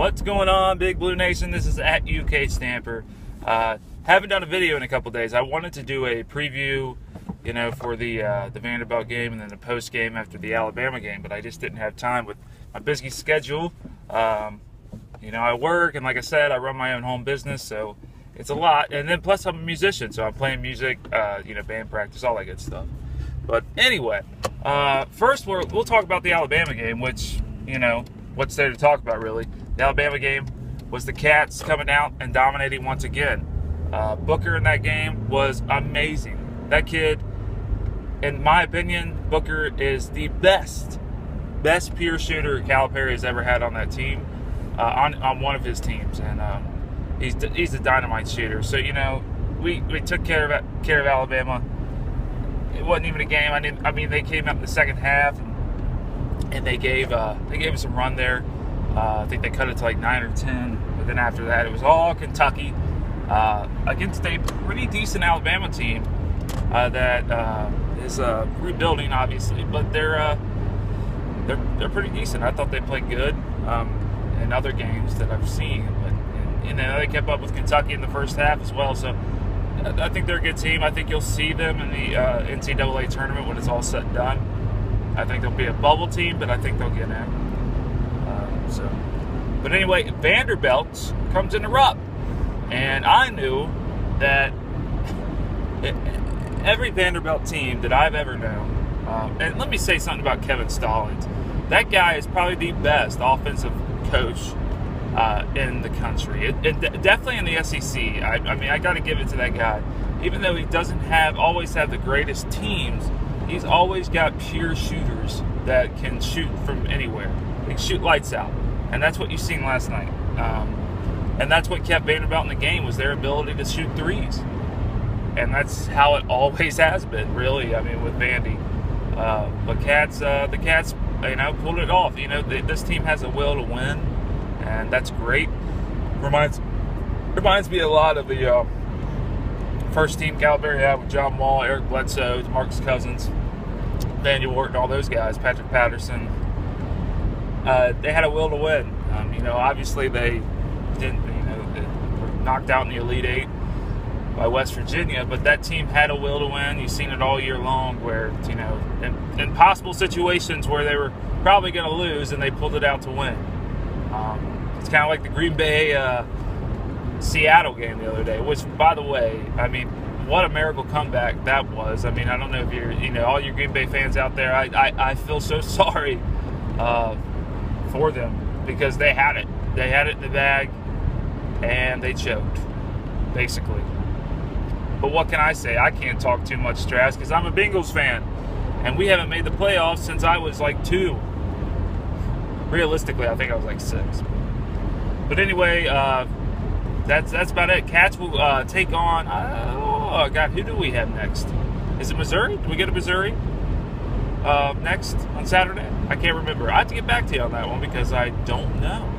What's going on, Big Blue Nation? This is at UK Stamper. Haven't done a video in a couple days. I wanted to do a preview, for the Vanderbilt game and then the post game after the Alabama game, but I just didn't have time with my busy schedule. I work, and like I said, I run my own home business, so it's a lot. And then plus I'm a musician, so I'm playing music, band practice, all that good stuff. But anyway, first we'll talk about the Alabama game, which, what's there to talk about really? The Alabama game was the Cats coming out and dominating once again. Booker in that game was amazing. That kid, in my opinion, Booker is the best pure shooter Calipari has ever had on that team, on one of his teams, and he's a dynamite shooter. So we took care of Alabama. It wasn't even a game. I mean, they came out in the second half and they gave us some run there. I think they cut it to like 9 or 10, but then after that it was all Kentucky against a pretty decent Alabama team that is rebuilding, obviously, but they're pretty decent. I thought they played good in other games that I've seen, but they kept up with Kentucky in the first half as well. So I think they're a good team. I think you'll see them in the NCAA tournament when it's all said and done. I think they'll be a bubble team, but I think they'll get in. But anyway, Vanderbilt comes in the rub, and I knew that every Vanderbilt team that I've ever known, and let me say something about Kevin Stallings. That guy is probably the best offensive coach in the country, and definitely in the SEC. I got to give it to that guy. Even though he doesn't always have the greatest teams, he's always got pure shooters that can shoot from anywhere. They can shoot lights out, and that's what you've seen last night. And that's what kept Vanderbilt in the game, was their ability to shoot threes. And that's how it always has been, really. I mean, with Vandy. But the Cats, pulled it off. This team has a will to win, and that's great. Reminds me a lot of the first team Calipari had with John Wall, Eric Bledsoe, DeMarcus Cousins, Daniel Wharton, all those guys, Patrick Patterson. They had a will to win. Obviously they didn't. They were knocked out in the Elite Eight by West Virginia, but that team had a will to win. You've seen it all year long, where in possible situations where they were probably going to lose, and they pulled it out to win. It's kind of like the Green Bay Seattle game the other day, which, by the way, what a miracle comeback that was. I don't know if you're, all your Green Bay fans out there, I feel so sorry for them, because they had it. They had it in the bag, and they choked, basically. But what can I say? I can't talk too much trash because I'm a Bengals fan, and we haven't made the playoffs since I was like 2. Realistically, I think I was like 6. But anyway, that's about it. Cats will take on, oh God, who do we have next? Is it Missouri? Do we get a Missouri next on Saturday? I can't remember. I have to get back to you on that one because I don't know.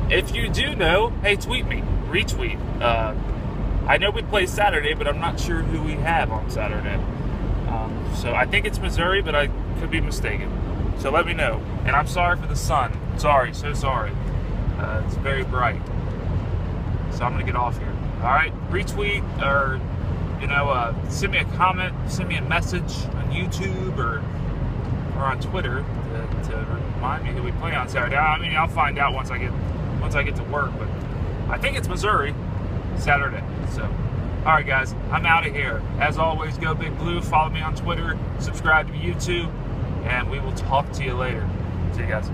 If you do know, hey, tweet me, retweet. I know we play Saturday, but I'm not sure who we have on Saturday. So I think it's Missouri, but I could be mistaken. So let me know. And I'm sorry for the sun. Sorry, so sorry. It's very bright. So I'm going to get off here. All right? Retweet or, send me a comment, send me a message on YouTube or on Twitter to remind me who we play on Saturday. I'll find out once I get to work, but I think it's Missouri Saturday. So, all right, guys, I'm out of here. As always, go Big Blue. Follow me on Twitter. Subscribe to YouTube, and we will talk to you later. See you guys.